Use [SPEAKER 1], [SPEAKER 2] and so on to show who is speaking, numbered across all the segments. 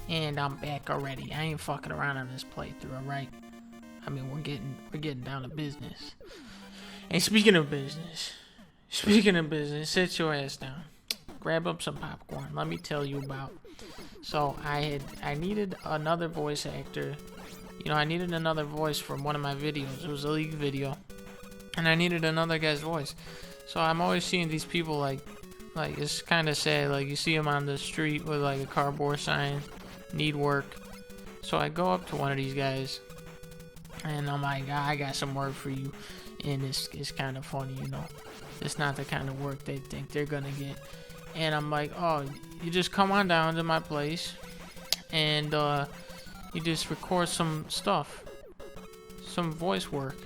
[SPEAKER 1] And I'm back already. I ain't fucking around on this playthrough, alright? I mean, we're getting down to business. And speaking of business, sit your ass down. Grab up some popcorn. Let me tell you about. So I needed another voice actor. You know, I needed another voice from one of my videos. It was a League video, and I needed another guy's voice. So I'm always seeing these people like it's kind of sad. Like you see them on the street with like a cardboard sign, need work. So I go up to one of these guys, and I'm like, I got some work for you. And it's kind of funny, you know. It's not the kind of work they think they're gonna get. And I'm like, oh, you just come on down to my place, and you just record some stuff, some voice work.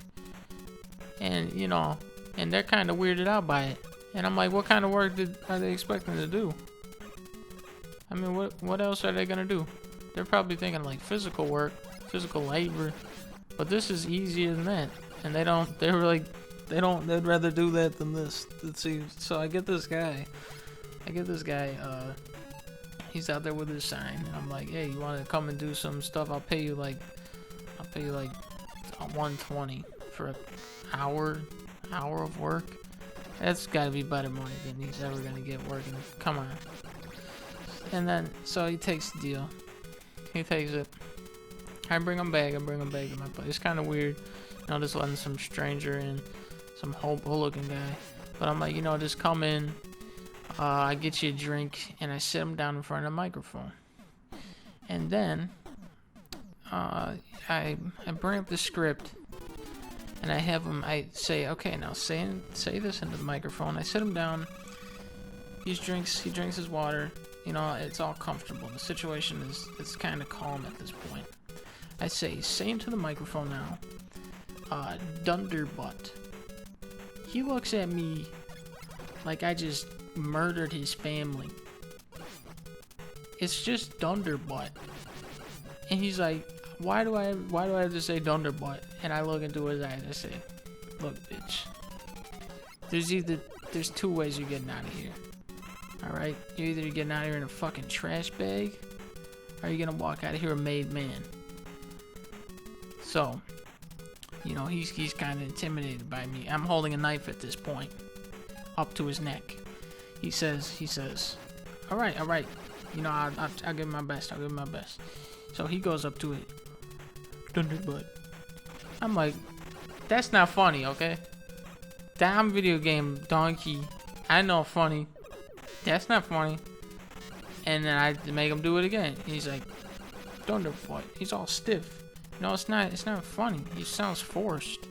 [SPEAKER 1] And you know, and they're kind of weirded out by it. And I'm like, what kind of work are they expecting to do? I mean, what else are they gonna do? They're probably thinking like physical work, physical labor, but this is easier than that. And they'd rather do that than this. Let's see. So I get this guy. He's out there with his sign, and I'm like, hey, you want to come and do some stuff? I'll pay you like $120 for an hour of work. That's got to be better money than he's ever gonna get working. Come on. And then so he takes the deal. He takes it. I bring him back to my place. It's kind of weird, you know, just letting some stranger in, some looking guy. But I'm like, you know, just come in. I get you a drink, and I sit him down in front of the microphone. And then I bring up the script, and I have him. I say, okay, now say this into the microphone. I sit him down. He drinks his water. You know, it's all comfortable. The situation is kind of calm at this point. I say into the microphone now. Dunderbutt. He looks at me like I just murdered his family. It's just Dunderbutt. And he's like, why do I have to say Dunderbutt? And I look into his eyes. I say, look, bitch. There's two ways you're getting out of here. Alright? You're either getting out of here in a fucking trash bag, or you're gonna walk out of here a made man. So, you know, he's kind of intimidated by me. I'm holding a knife at this point, up to his neck. He says, all right. You know, I'll give him my best. So he goes up to it. Dunderbutt. I'm like, that's not funny, okay? Damn video game donkey. I know funny. That's not funny. And then I make him do it again. He's like, Dunderbutt. He's all stiff. No, it's not funny. He sounds forced.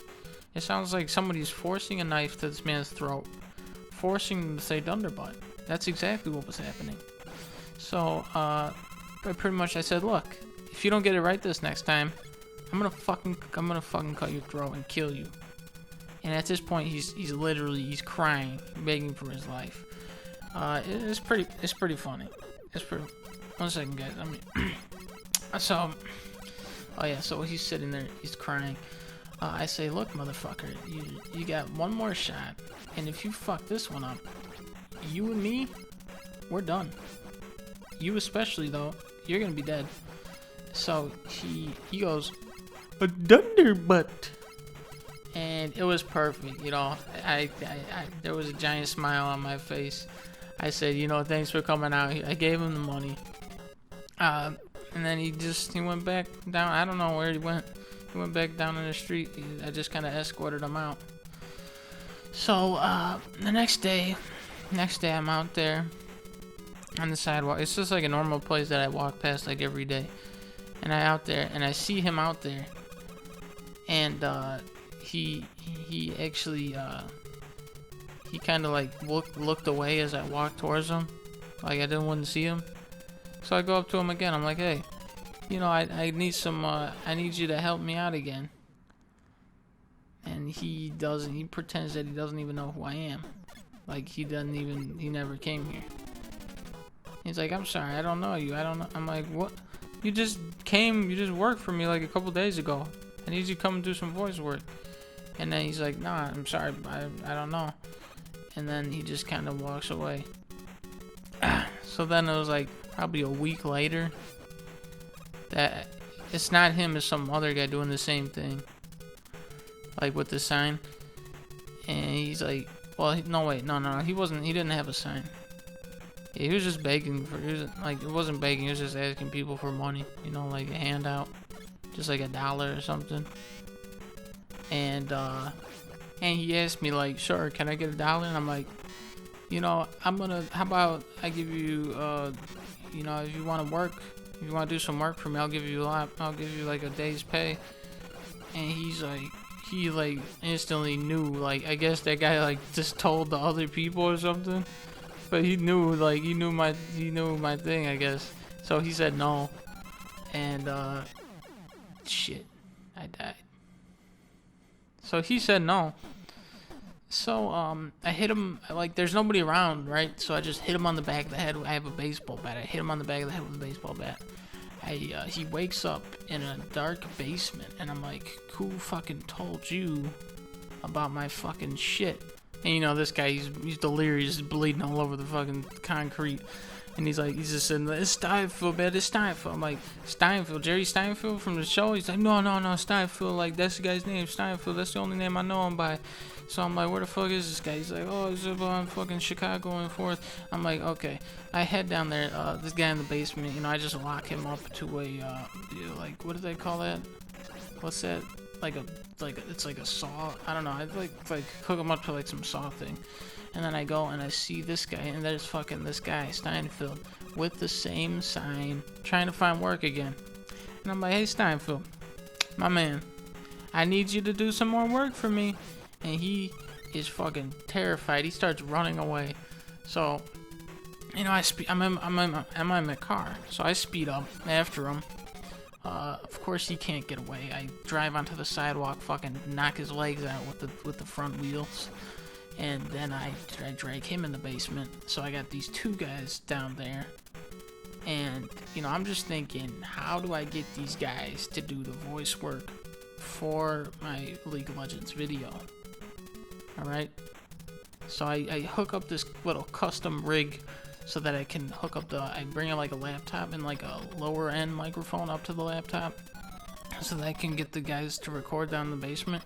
[SPEAKER 1] It sounds like somebody's forcing a knife to this man's throat. Forcing him to say Dunderbutt. That's exactly what was happening. So, pretty much I said, look, if you don't get it right this next time, I'm gonna fucking cut your throat and kill you. And at this point, he's crying, begging for his life. It's pretty funny. One second, guys. I mean, oh yeah, so he's sitting there, he's crying. I say, look, motherfucker, you got one more shot, and if you fuck this one up, you and me, we're done. You especially, though, you're gonna be dead. So he goes, a Dunderbutt. And it was perfect, you know. There was a giant smile on my face. I said, you know, thanks for coming out. I gave him the money. And then he went back down. I don't know where he went. He went back down in the street. I just kind of escorted him out. So, the next day I'm out there on the sidewalk. It's just like a normal place that I walk past like every day. And I out there, and I see him out there. And, he actually, he kind of like looked away as I walked towards him. Like I wouldn't see him. So I go up to him again. I'm like, hey, you know, I need some, I need you to help me out again. And he pretends that he doesn't even know who I am. Like he never came here. He's like, I'm sorry, I don't know you. I don't know. I'm like, what? You just worked for me like a couple days ago. I need you to come and do some voice work. And then he's like, nah, I'm sorry, I don't know. And then he just kind of walks away. So then it was like probably a week later. that it's not him, it's some other guy doing the same thing, like with the sign. And he's like, well, no, wait, no, he wasn't. He didn't have a sign. Yeah, he was just begging for. He was, like, it wasn't begging. He was just asking people for money. You know, like a handout, just like $1 or something. And he asked me like, sure, can I get $1? And I'm like, you know, how about I give you, you know, if you want to work, if you want to do some work for me, I'll give you a lot. I'll give you like a day's pay. And he's like, he like instantly knew, like, I guess that guy like just told the other people or something, but he knew, like, he knew my thing, I guess. So he said no, and shit, I died. So he said no. So I hit him, like, there's nobody around, right? So I just hit him on the back of the head. I have a baseball bat. I hit him on the back of the head with a baseball bat. He wakes up in a dark basement, and I'm like, who fucking told you about my fucking shit? And you know, this guy, he's delirious, he's bleeding all over the fucking concrete. And he's just saying, it's Steinfeld, man, it's Steinfeld. I'm like, Steinfeld, Jerry Steinfeld from the show? He's like, no, Steinfeld, like, that's the guy's name, Steinfeld, that's the only name I know him by. So I'm like, where the fuck is this guy? He's like, oh, he's up on fucking Chicago and forth. I'm like, okay. I head down there, this guy in the basement, you know, I just lock him up to a, you know, like, what do they call that? What's that? It's like a saw. I don't know. I like hook him up to like some saw thing. And then I go and I see this guy, and there's fucking this guy, Steinfeld, with the same sign, trying to find work again. And I'm like, hey, Steinfeld, my man, I need you to do some more work for me. And he is fucking terrified. He starts running away. So, you know, I'm in my car. So I speed up after him. Of course he can't get away. I drive onto the sidewalk, fucking knock his legs out with the front wheels. And then I drag him in the basement. So I got these two guys down there. And, you know, I'm just thinking, how do I get these guys to do the voice work for my League of Legends video? Alright? So I hook up this little custom rig so that I can hook up I bring in like a laptop and like a lower end microphone up to the laptop so that I can get the guys to record down in the basement.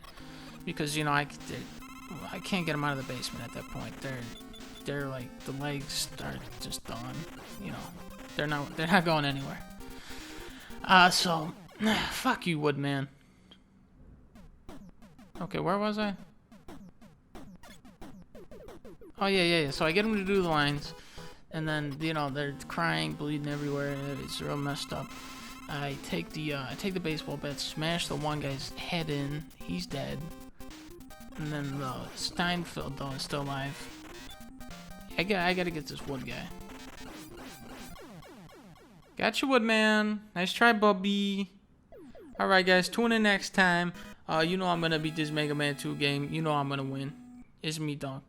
[SPEAKER 1] Because, you know, I can't get them out of the basement at that point. They're like, the legs are just done. You know, they're not going anywhere. So fuck you, Woodman. Okay, where was I? Oh yeah. So I get them to do the lines, and then, you know, they're crying, bleeding everywhere. It's real messed up. I take the baseball bat, smash the one guy's head in. He's dead. And then the Steinfeld, though, is still alive. I gotta get this Wood guy. Gotcha, Woodman. Nice try, Bubby. Alright, guys, tune in next time. You know I'm gonna beat this Mega Man 2 game. You know I'm gonna win. It's me, Dunk.